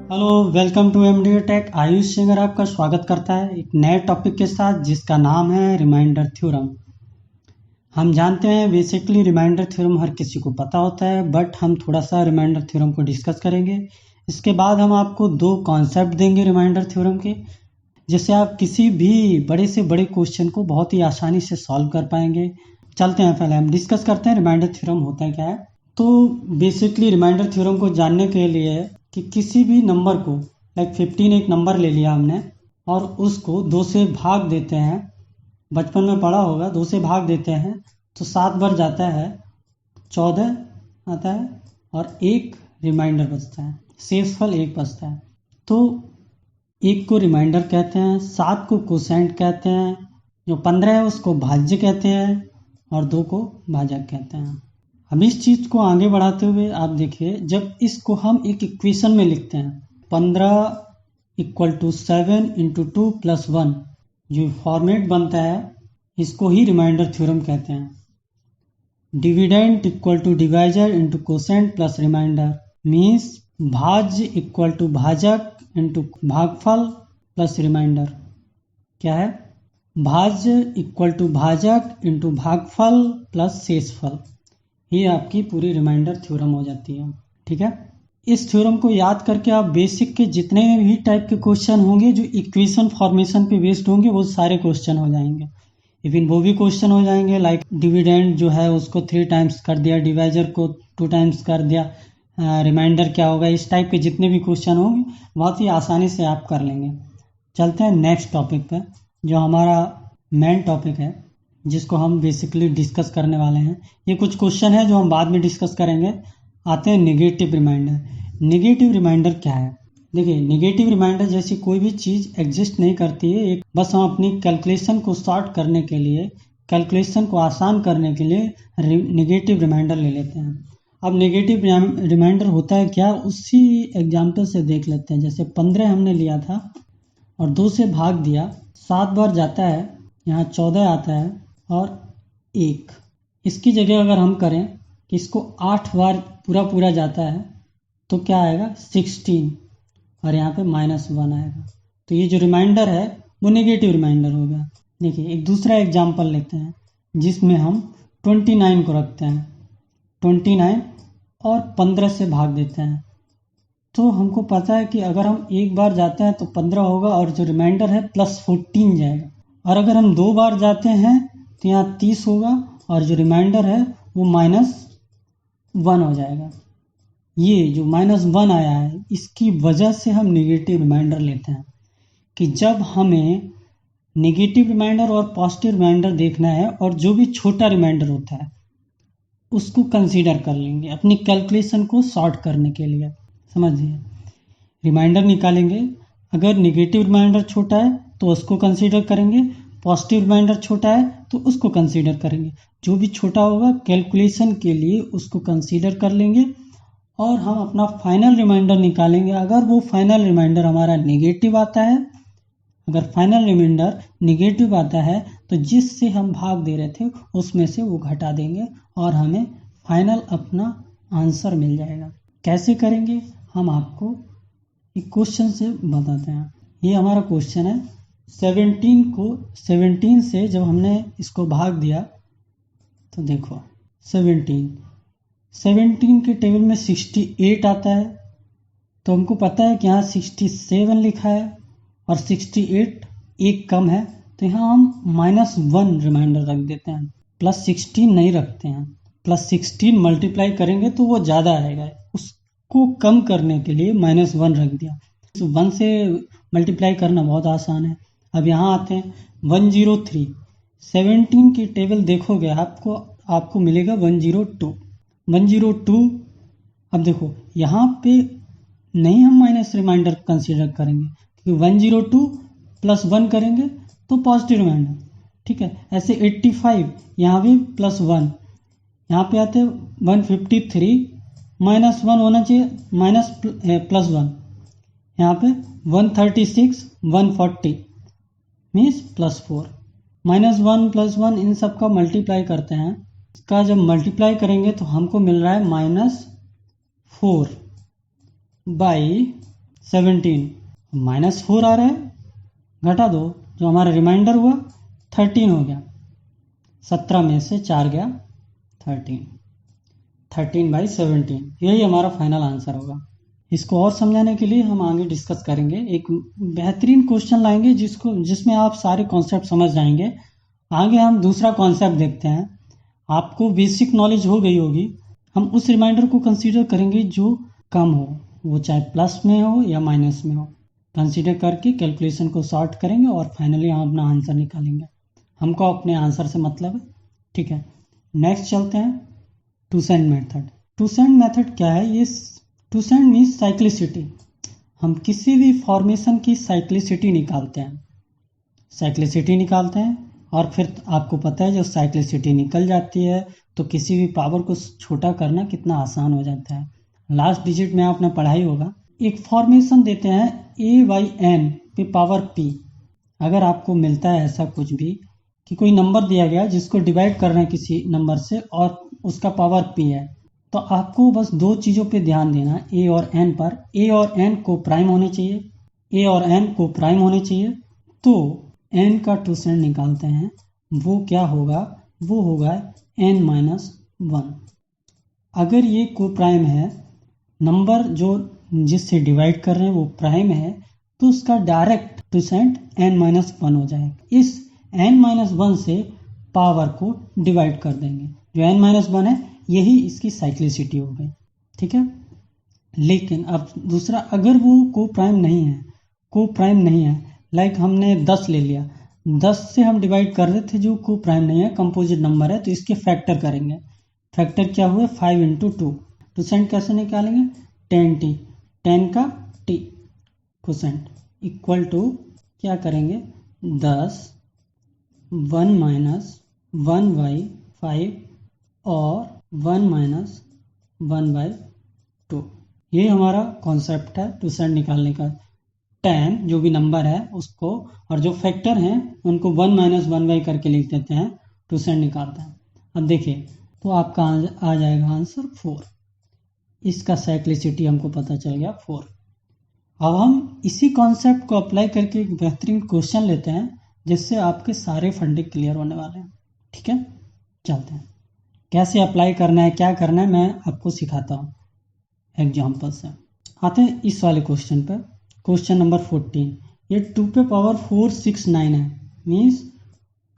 Hello, welcome to MD tech. Ayush सिंगर आपका स्वागत करता है एक नए टॉपिक के साथ जिसका नाम है रिमाइंडर थ्योरम। हम जानते हैं बेसिकली रिमाइंडर थ्योरम हर किसी को पता होता है, बट हम थोड़ा सा रिमाइंडर थ्योरम को डिस्कस करेंगे। इसके बाद हम आपको दो कॉन्सेप्ट देंगे रिमाइंडर थ्योरम के, जिससे आप किसी भी बड़े से बड़े क्वेश्चन को बहुत ही आसानी से सॉल्व कर पाएंगे। चलते हैं, पहले हम डिस्कस करते हैं रिमाइंडर थ्योरम होता क्या है। तो बेसिकली रिमाइंडर थ्योरम को जानने के लिए कि किसी भी नंबर को लाइक 15 एक नंबर ले लिया हमने और उसको 2 से भाग देते हैं। बचपन में पढ़ा होगा, 2 से भाग देते हैं तो 7 बार जाता है, 14 आता है और एक रिमाइंडर बचता है, शेषफल 1 बचता है। तो 1 को रिमाइंडर कहते हैं, 7 को कोसेंट कहते हैं, जो 15 है उसको भाज्य कहते हैं और 2 को भाजक कहते हैं। अब इस चीज को आगे बढ़ाते हुए आप देखिए, जब इसको हम एक इक्वेशन में लिखते हैं 15 इक्वल टू 7 इंटू 2 प्लस 1, जो फॉर्मेट बनता है इसको ही रिमाइंडर थ्योरम कहते हैं। Dividend equal to divisor into quotient plus remainder means भाज्य इक्वल टू भाजक इंटू भागफल प्लस रिमाइंडर। क्या है? भाज्य इक्वल टू भाजक इंटू भागफल प्लस शेषफल। ये आपकी पूरी रिमाइंडर थ्योरम हो जाती है। ठीक है, इस थ्योरम को याद करके आप बेसिक के जितने भी टाइप के क्वेश्चन होंगे जो इक्वेशन फॉर्मेशन पे बेस्ड होंगे वो सारे क्वेश्चन हो जाएंगे। इवन वो भी क्वेश्चन हो जाएंगे लाइक डिविडेंड जो है उसको 3 टाइम्स कर दिया, डिवाइजर को 2 टाइम्स कर दिया, रिमाइंडर क्या होगा, इस टाइप के जितने भी क्वेश्चन होंगे बहुत ही आसानी से आप कर लेंगे। चलते हैं नेक्स्ट टॉपिक पे, जो हमारा मेन टॉपिक है जिसको हम बेसिकली डिस्कस करने वाले हैं। ये कुछ क्वेश्चन है जो हम बाद में डिस्कस करेंगे। आते हैं नेगेटिव रिमाइंडर। नेगेटिव रिमाइंडर क्या है? देखिए, नेगेटिव रिमाइंडर जैसी कोई भी चीज़ एग्जिस्ट नहीं करती है। एक बस हम अपनी कैलकुलेशन को शॉर्ट करने के लिए, कैलकुलेशन को आसान करने के लिए नेगेटिव रिमाइंडर ले लेते हैं। अब नेगेटिव रिमाइंडर होता है क्या, उसी एग्जाम्पल से देख लेते हैं। जैसे 15 हमने लिया था और 2 से भाग दिया, 7 बार जाता है, यहाँ 14 आता है और 1। इसकी जगह अगर हम करें कि इसको 8 बार पूरा जाता है तो क्या आएगा? 16 और यहाँ पे -1 आएगा। तो ये जो रिमाइंडर है वो नेगेटिव रिमाइंडर हो गया। देखिए, एक दूसरा एग्जाम्पल लेते हैं जिसमें हम 29 को रखते हैं, 29 और 15 से भाग देते हैं। तो हमको पता है कि अगर हम 1 बार जाते हैं तो 15 होगा और जो रिमाइंडर है +14 जाएगा। और अगर हम 2 बार जाते हैं तो यहाँ 30 होगा और जो रिमाइंडर है वो -1 हो जाएगा। ये जो -1 आया है इसकी वजह से हम नेगेटिव रिमाइंडर लेते हैं कि जब हमें नेगेटिव रिमाइंडर और पॉजिटिव रिमाइंडर देखना है और जो भी छोटा रिमाइंडर होता है उसको कंसीडर कर लेंगे अपनी कैलकुलेशन को सॉर्ट करने के लिए। समझिए, रिमाइंडर निकालेंगे, अगर नेगेटिव रिमाइंडर छोटा है तो उसको कंसीडर करेंगे, पॉजिटिव रिमाइंडर छोटा है तो उसको कंसीडर करेंगे। जो भी छोटा होगा कैलकुलेशन के लिए उसको कंसीडर कर लेंगे और हम अपना फाइनल रिमाइंडर निकालेंगे। अगर वो फाइनल रिमाइंडर हमारा नेगेटिव आता है, अगर फाइनल रिमाइंडर नेगेटिव आता है तो जिससे हम भाग दे रहे थे उसमें से वो घटा देंगे और हमें फाइनल अपना आंसर मिल जाएगा। कैसे करेंगे हम आपको एक क्वेश्चन से बताते हैं। ये हमारा क्वेश्चन है। 17 से जब हमने इसको भाग दिया तो देखो 17 के टेबल में 68 आता है, तो हमको पता है कि यहाँ 67 लिखा है और 68 एक कम है, तो यहाँ हम -1 रिमाइंडर रख देते हैं, +16 नहीं रखते हैं। +16 मल्टीप्लाई करेंगे तो वो ज़्यादा आएगा, उसको कम करने के लिए -1 रख दिया। 1 से मल्टीप्लाई करना बहुत आसान है। अब यहाँ आते हैं 103। 17 की टेबल देखोगे आपको मिलेगा 102। अब देखो यहाँ पे नहीं हम माइनस रिमाइंडर कंसीडर करेंगे क्योंकि 102 + 1 करेंगे तो पॉजिटिव रिमाइंडर। ठीक है, ऐसे 85 यहाँ भी +1, यहाँ पे आते 153 -1 होना चाहिए, +1, यहाँ पे 136 140 मीन्स +4। -1 +1 इन सब का मल्टीप्लाई करते हैं। इसका जब मल्टीप्लाई करेंगे तो हमको मिल रहा है -4/16। 17, -4 आ रहा है, घटा दो, जो हमारा रिमाइंडर हुआ 13 हो गया। 17 में से 4 गया 13/17, यही हमारा फाइनल आंसर होगा। इसको और समझाने के लिए हम आगे डिस्कस करेंगे, एक बेहतरीन क्वेश्चन लाएंगे जिसमें आप सारे कॉन्सेप्ट समझ जाएंगे। आगे हम दूसरा कॉन्सेप्ट देखते हैं। आपको बेसिक नॉलेज हो गई होगी। हम उस रिमाइंडर को कंसीडर करेंगे जो कम हो, वो चाहे प्लस में हो या माइनस में हो। कंसीडर करके कैलकुलेशन को सॉर्ट करेंगे और फाइनली हम अपना आंसर निकालेंगे। हमको अपने आंसर से मतलब है, ठीक है। नेक्स्ट चलते हैं, टूसेंट मेथड। टूसेंट मेथड क्या है? ये टूसेंट मीन्स साइक्लिसिटी। हम किसी भी फॉर्मेशन की साइक्लिसिटी निकालते हैं और फिर आपको पता है जब साइक्लिसिटी निकल जाती है तो किसी भी पावर को छोटा करना कितना आसान हो जाता है। लास्ट डिजिट में आपने पढ़ाई होगा, एक फॉर्मेशन देते हैं a/n पे पावर p। अगर आपको मिलता है ऐसा कुछ भी कि कोई नंबर दिया गया जिसको डिवाइड करना है किसी नंबर से और उसका पावर p है, तो आपको बस दो चीज़ों पे ध्यान देना, a और n पर। a और n को प्राइम होने चाहिए, तो n का टूसेंट निकालते हैं, वो क्या होगा? वो होगा n-1। अगर ये को प्राइम है, नंबर जो जिससे डिवाइड कर रहे हैं वो प्राइम है, तो उसका डायरेक्ट टूसेंट n-1 हो जाएगा। इस n-1 से पावर को डिवाइड कर देंगे, जो n-1 है यही इसकी साइक्लिसिटी हो गई, ठीक है। लेकिन अब दूसरा, अगर वो को प्राइम नहीं है, लाइक हमने 10 ले लिया, 10 से हम डिवाइड कर रहे थे जो को प्राइम नहीं है, कंपोजिट नंबर है, तो इसके फैक्टर करेंगे। फैक्टर क्या हुआ? 5 × 2। टूसेंट कैसे निकालेंगे? 10t, 10 का t टूसेंट इक्वल टू क्या करेंगे? 10 1 - 1/5 और 1 - 1/2। ये हमारा कॉन्सेप्ट है टूसेंट निकालने का। 10 जो भी नंबर है उसको, और जो फैक्टर हैं उनको 1 - 1/, करके लिख देते हैं, टूसेंट निकालते हैं। अब देखिए, तो आपका आ जाएगा आंसर 4। इसका साइक्लिसिटी हमको पता चल गया 4। अब हम इसी कॉन्सेप्ट को अप्लाई करके एक बेहतरीन क्वेश्चन लेते हैं जिससे आपके सारे फंडे क्लियर होने वाले हैं, ठीक है। चलते हैं, कैसे अप्लाई करना है, क्या करना है, मैं आपको सिखाता हूँ एग्जाम्पल से। आते हैं इस वाले क्वेश्चन पर, क्वेश्चन नंबर 14। ये 2 पे पावर 4 6 9 है, मीन्स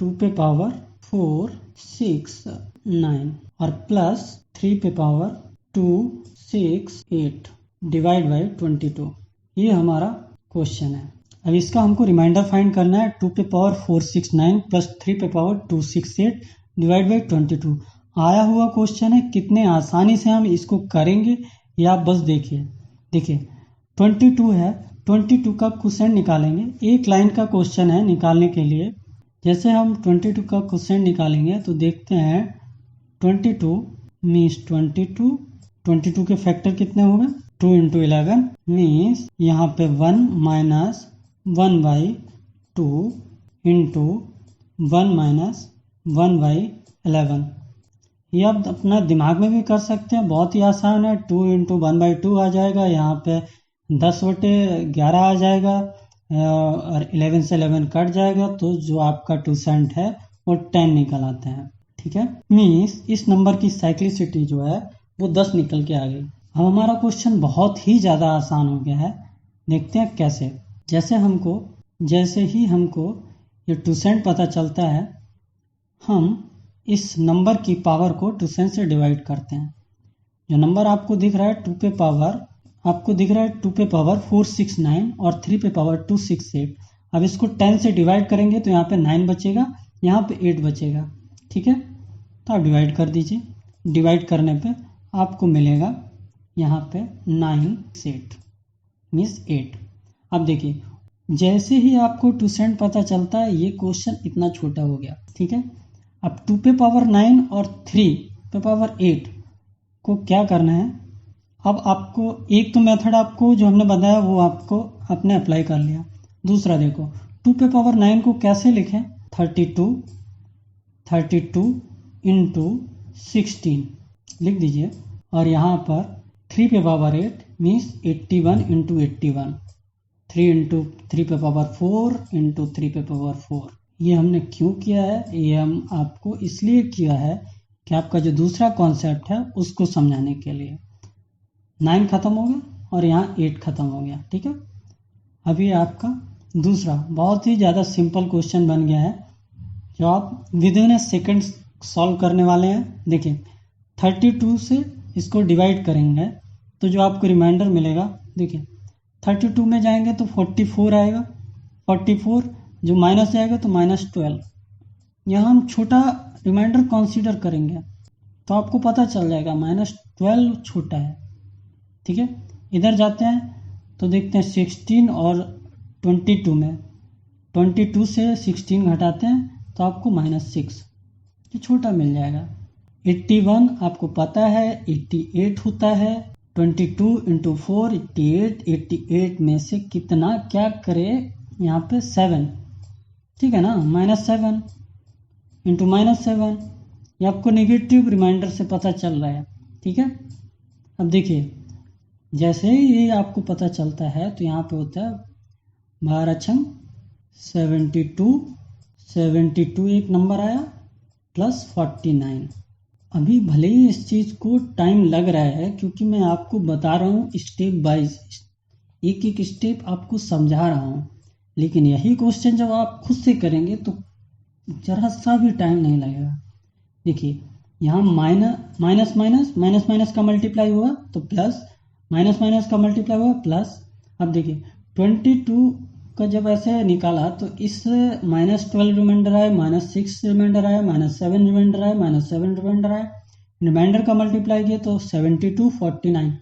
2 पे पावर 4 6 9 और प्लस 3 पे पावर 2 6 8 डिवाइड बाई 22। ये हमारा क्वेश्चन है। अब इसका हमको रिमाइंडर फाइंड करना है। 2 पे पावर 4 6 9 प्लस 3 पे पावर 2 6 8 डिवाइड बाई 22। आया हुआ क्वेश्चन है, कितने आसानी से हम इसको करेंगे ये आप बस देखिए 22 है, 22 का क्वोशेंट निकालेंगे। एक लाइन का क्वेश्चन है, निकालने के लिए जैसे हम 22 का क्वोशेंट निकालेंगे तो देखते हैं 22 मीन्स 22 के फैक्टर कितने हो गए? 2 × 11 मीन्स यहाँ पे 1 - 1/2 इंटू 1 - 1/11। ये आप अपना दिमाग में भी कर सकते हैं, बहुत ही आसान है। 2 × 1/2 आ जाएगा, यहाँ पे 10/11 आ जाएगा और 11 से 11 कट जाएगा, तो जो आपका टूसेंट है वो 10 निकल आता है, ठीक है। मीन्स इस नंबर की साइक्लिसिटी जो है वो 10 निकल के आ गई। अब हमारा क्वेश्चन बहुत ही ज़्यादा आसान हो गया है, देखते हैं कैसे। जैसे ही हमको ये टूसेंट पता चलता है, हम इस नंबर की पावर को टूसेंट से डिवाइड करते हैं। जो नंबर आपको दिख रहा है 2 पे पावर 4 6 9 और 3 पे पावर 2 6 8। अब इसको 10 से डिवाइड करेंगे तो यहाँ पे 9 बचेगा, यहाँ पे 8 बचेगा, ठीक है। तो आप डिवाइड कर दीजिए, डिवाइड करने पे आपको मिलेगा यहाँ पे 9 8 मीन्स 8। अब देखिए, जैसे ही आपको टूसेंट पता चलता है ये क्वेश्चन इतना छोटा हो गया, ठीक है। अब 2 पे पावर 9 और 3 पे पावर 8 को क्या करना है? अब आपको एक तो मेथड आपको जो हमने बताया वो आपको आपने अप्लाई कर लिया। दूसरा देखो, 2 पे पावर 9 को कैसे लिखें? 32 इंटू 16 लिख दीजिए, और यहाँ पर 3 पे पावर 8 मीन्स 81 इंटू 81, 3 इंटू 3 पे पावर 4 इंटू 3 पे पावर 4। ये हमने क्यों किया है? ये हम आपको इसलिए किया है कि आपका जो दूसरा कॉन्सेप्ट है उसको समझाने के लिए। 9 खत्म हो गया और यहाँ 8 खत्म हो गया, ठीक है। अभी आपका दूसरा बहुत ही ज़्यादा सिंपल क्वेश्चन बन गया है जो आप with in A second solve करने वाले हैं। देखिए 32 से इसको डिवाइड करेंगे तो जो आपको रिमाइंडर मिलेगा, देखिए 32 में जाएंगे तो 44 आएगा, 44 जो माइनस जाएगा तो -12। यहाँ हम छोटा रिमाइंडर कंसीडर करेंगे तो आपको पता चल जाएगा -12 छोटा है, ठीक है। इधर जाते हैं तो देखते हैं 16 और 22 में 22 से 16 घटाते हैं तो आपको -6, ये छोटा मिल जाएगा। 81 आपको पता है 88 होता है, 22 इंटू 4 88, 88 में से कितना क्या करे यहाँ पे 7, ठीक है ना, -7 इंटू -7, ये आपको नेगेटिव रिमाइंडर से पता चल रहा है, ठीक है। अब देखिए जैसे ही ये आपको पता चलता है तो यहाँ पे होता है 12 72 एक नंबर आया प्लस 49। अभी भले ही इस चीज़ को टाइम लग रहा है क्योंकि मैं आपको बता रहा हूँ स्टेप बाइज, एक एक स्टेप आपको समझा रहा हूँ, लेकिन यही क्वेश्चन जब आप खुद से करेंगे तो जरा सा भी टाइम नहीं लगेगा। देखिए यहाँ माइनस का मल्टीप्लाई हुआ तो प्लस, माइनस का मल्टीप्लाई हुआ प्लस। अब देखिए 22 का जब ऐसे निकाला तो इस -12 रिमाइंडर आया, -6 रिमाइंडर आया, -7 रिमाइंडर आया, -7 रिमाइंडर आया, रिमाइंडर का मल्टीप्लाई किया तो 72 49।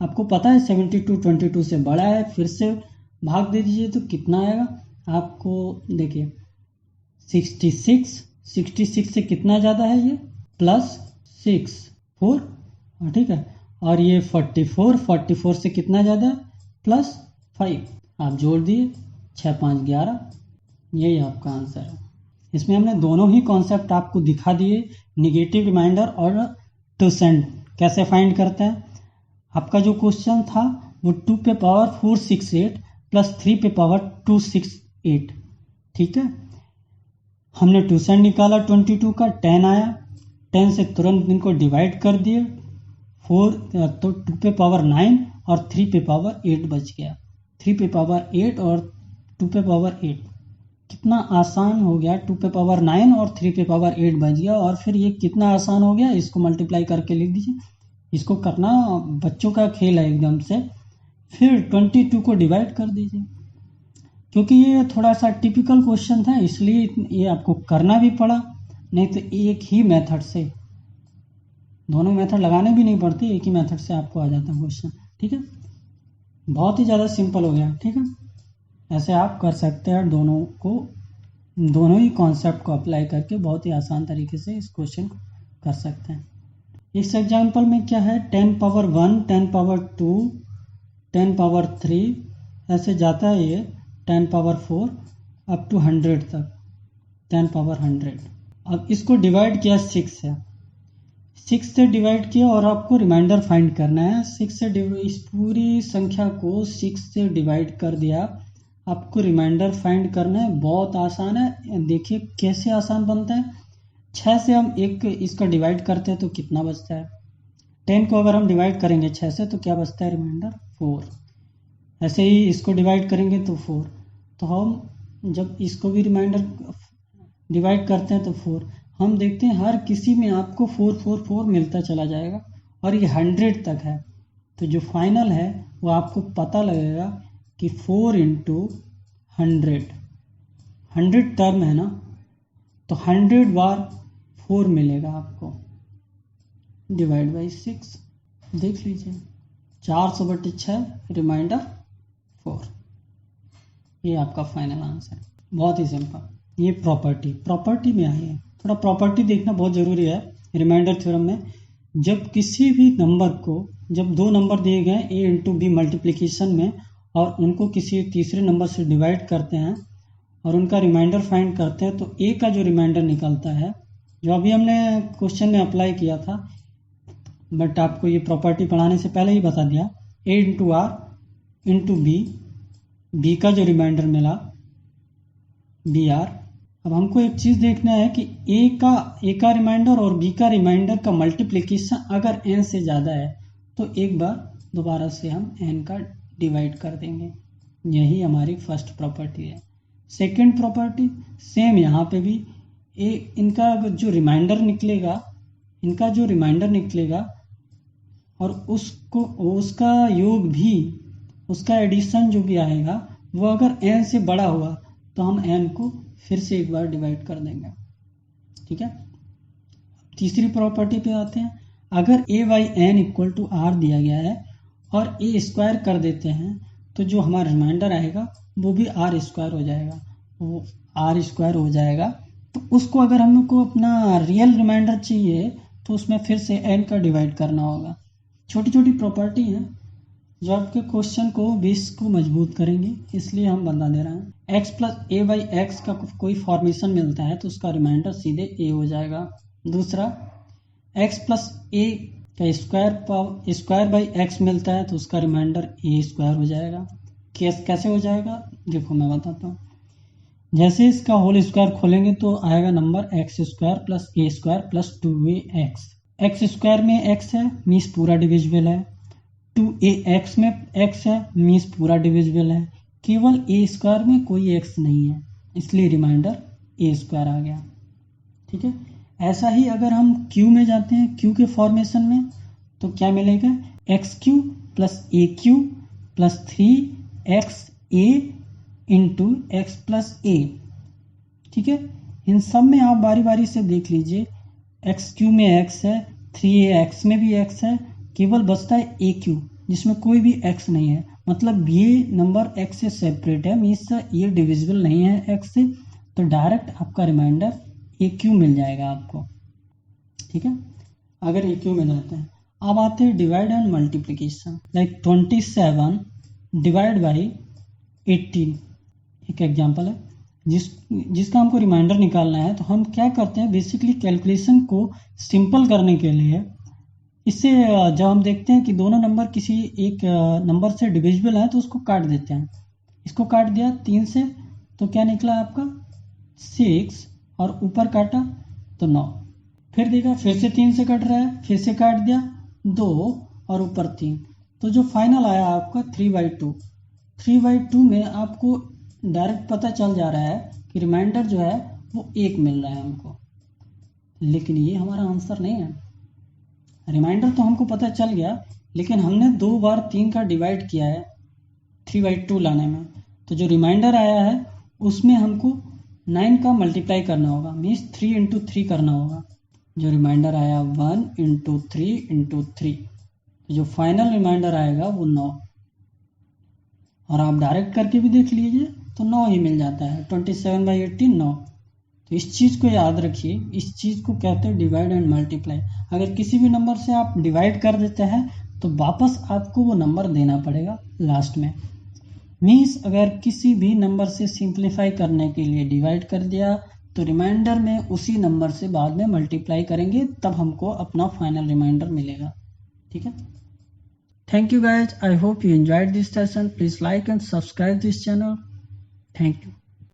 आपको पता है 72 22 से बड़ा है, फिर से भाग दे दीजिए तो कितना आएगा आपको। देखिए 66 से कितना ज़्यादा है ये +6 4, ठीक है। और ये 44 से कितना ज़्यादा है +5, आप जोड़ दिए 6 5 11, यही आपका आंसर है। इसमें हमने दोनों ही कॉन्सेप्ट आपको दिखा दिए, निगेटिव रिमाइंडर और टूसेंट कैसे फाइंड करते हैं। आपका जो क्वेश्चन था वो 2 पे पावर 468 प्लस 3 पे पावर 268, ठीक है। हमने टूसेंट निकाला 22 का, 10 आया, 10 से तुरंत इनको डिवाइड कर दिए 4 तो 2 पे पावर 9 और 3 पे पावर 8 बच गया। 3 पे पावर 8 और 2 पे पावर 8, कितना आसान हो गया। 2 पे पावर 9 और 3 पे पावर 8 बच गया। और फिर ये कितना आसान हो गया, इसको मल्टीप्लाई करके लिख दीजिए। इसको करना बच्चों का खेल है एकदम से। फिर 22 को डिवाइड कर दीजिए, क्योंकि ये थोड़ा सा टिपिकल क्वेश्चन था इसलिए ये आपको करना भी पड़ा, नहीं तो एक ही मेथड से, दोनों मेथड लगाने भी नहीं पड़ती, एक ही मेथड से आपको आ जाता क्वेश्चन, ठीक है। बहुत ही ज़्यादा सिंपल हो गया, ठीक है। ऐसे आप कर सकते हैं दोनों ही कॉन्सेप्ट को अप्लाई करके बहुत ही आसान तरीके से इस क्वेश्चन को कर सकते हैं। इस एग्जाम्पल में क्या है 10 पावर 1, 10 पावर 2, 10 पावर 3 ऐसे जाता है ये 10 पावर 4 अप टू 100 तक, 10 पावर 100। अब इसको डिवाइड किया 6 से, 6 से डिवाइड किया और आपको रिमाइंडर फाइंड करना है। 6 से इस पूरी संख्या को 6 से डिवाइड कर दिया, आपको रिमाइंडर फाइंड करना है। बहुत आसान है, देखिए कैसे आसान बनता है। 6 से हम एक इसका डिवाइड करते हैं तो कितना बचता है, 10 को अगर हम डिवाइड करेंगे 6 से तो क्या बचता है रिमाइंडर 4। ऐसे ही इसको डिवाइड करेंगे तो 4, तो हम जब इसको भी रिमाइंडर डिवाइड करते हैं तो 4, हम देखते हैं हर किसी में आपको 4 4 4 मिलता चला जाएगा और ये 100 तक है। तो जो फाइनल है वो आपको पता लगेगा कि 4 इंटू 100 टर्म है ना, तो 100 बार 4 मिलेगा आपको, डिवाइड बाई 6, देख लीजिए 400/6 रिमाइंडर 4, ये आपका फाइनल आंसर। बहुत ही सिंपल। ये प्रॉपर्टी में आई है, थोड़ा प्रॉपर्टी देखना बहुत ज़रूरी है रिमाइंडर थ्योरम में। जब किसी भी नंबर को, जब दो नंबर दिए गए a इंटू बी मल्टीप्लिकेशन में और उनको किसी तीसरे नंबर से डिवाइड करते हैं और उनका रिमाइंडर फाइंड करते हैं, तो a का जो रिमाइंडर निकलता है, जो अभी हमने क्वेश्चन में अप्लाई किया था, बट आपको ये प्रॉपर्टी पढ़ाने से पहले ही बता दिया, ए इंटू आर इंटू बी का जो रिमाइंडर मिला बी आर। अब हमको एक चीज़ देखना है कि ए का रिमाइंडर और बी का रिमाइंडर का मल्टीप्लिकेशन अगर n से ज़्यादा है तो एक बार दोबारा से हम n का डिवाइड कर देंगे। यही हमारी फर्स्ट प्रॉपर्टी है। सेकंड प्रॉपर्टी सेम यहाँ पे भी इनका जो रिमाइंडर निकलेगा और उसका योग भी, उसका एडिशन जो भी आएगा वो अगर n से बड़ा हुआ तो हम n को फिर से एक बार डिवाइड कर देंगे। ठीक है। तीसरी प्रॉपर्टी पे आते हैं। अगर a by n equal to r दिया गया है और a स्क्वायर कर देते हैं तो जो हमारा रिमाइंडर आएगा वो भी r स्क्वायर हो जाएगा। तो उसको अगर हमको अपना रियल रिमाइंडर चाहिए तो उसमें फिर से n का डिवाइड करना होगा। छोटी छोटी प्रॉपर्टी हैं जो आपके क्वेश्चन को बेस को मजबूत करेंगे, इसलिए हम बता दे रहे हैं। x plus A by x का कोई फॉर्मेशन मिलता है तो उसका रिमाइंडर सीधे a हो जाएगा। दूसरा x प्लस ए का स्क्वायर बाई एक्स मिलता है तो उसका रिमाइंडर a स्क्वायर हो जाएगा। कैसे हो जाएगा देखो मैं बताता हूँ। जैसे इसका होल स्क्वायर खोलेंगे तो आएगा number x square plus a square plus 2ax। x square में x है मीन्स पूरा डिविजिबल है, 2ax में x है मीन्स पूरा डिविजिबल है, केवल a स्क्वायर में कोई x नहीं है इसलिए रिमाइंडर a स्क्वायर आ गया। ठीक है। ऐसा ही अगर हम q में जाते हैं, q के फॉर्मेशन में, तो क्या मिलेगा xq plus aq plus 3xa into x plus a. ठीक है। इन सब में आप बारी बारी से देख लीजिए, एक्स क्यू में x है, 3ax में भी x है, केवल बचता है aq जिसमें कोई भी x नहीं है, मतलब ये नंबर x से सेपरेट है, मीन्स ये डिविजिबल नहीं है x से, तो डायरेक्ट आपका रिमाइंडर aq मिल जाएगा आपको। ठीक है। अगर aq में जाते हैं, अब आते हैं divide and multiplication. Like 27 divide by 18 एक एग्जाम्पल है जिसका हमको रिमाइंडर निकालना है। तो हम क्या करते हैं, बेसिकली कैलकुलेशन को सिंपल करने के लिए इससे जब हम देखते हैं कि दोनों नंबर किसी एक नंबर से डिविजिबल है तो उसको काट देते हैं। इसको काट दिया 3 से तो क्या निकला आपका 6 और ऊपर काटा तो 9। फिर देखा फिर से 3 से कट रहा है, फिर से काट दिया 2 और ऊपर 3, तो जो फाइनल आया आपका 3/2। 3/2 में आपको डायरेक्ट पता चल जा रहा है कि रिमाइंडर जो है वो 1 मिल रहा है हमको, लेकिन ये हमारा आंसर नहीं है। रिमाइंडर तो हमको पता चल गया, लेकिन हमने 2 बार 3 का डिवाइड किया है 3/2 लाने में, तो जो रिमाइंडर आया है उसमें हमको 9 का मल्टीप्लाई करना होगा, मीन्स 3 इंटू 3 करना होगा। जो रिमाइंडर आया 1 इंटू 3 इंटू 3, तो जो फाइनल रिमाइंडर आएगा वो 9। और आप डायरेक्ट करके भी देख लीजिए तो 9 ही मिल जाता है, 27/18 9। तो इस चीज़ को याद रखिए, इस चीज़ को कहते हैं डिवाइड एंड मल्टीप्लाई। अगर किसी भी नंबर से आप डिवाइड कर देते हैं तो वापस आपको वो नंबर देना पड़ेगा लास्ट में। मीन्स अगर किसी भी नंबर से सिंप्लीफाई करने के लिए डिवाइड कर दिया तो रिमाइंडर में उसी नंबर से बाद में मल्टीप्लाई करेंगे, तब हमको अपना फाइनल रिमाइंडर मिलेगा। ठीक है। Thank you guys. I hope you enjoyed this session. Please like and subscribe this channel. Thank you.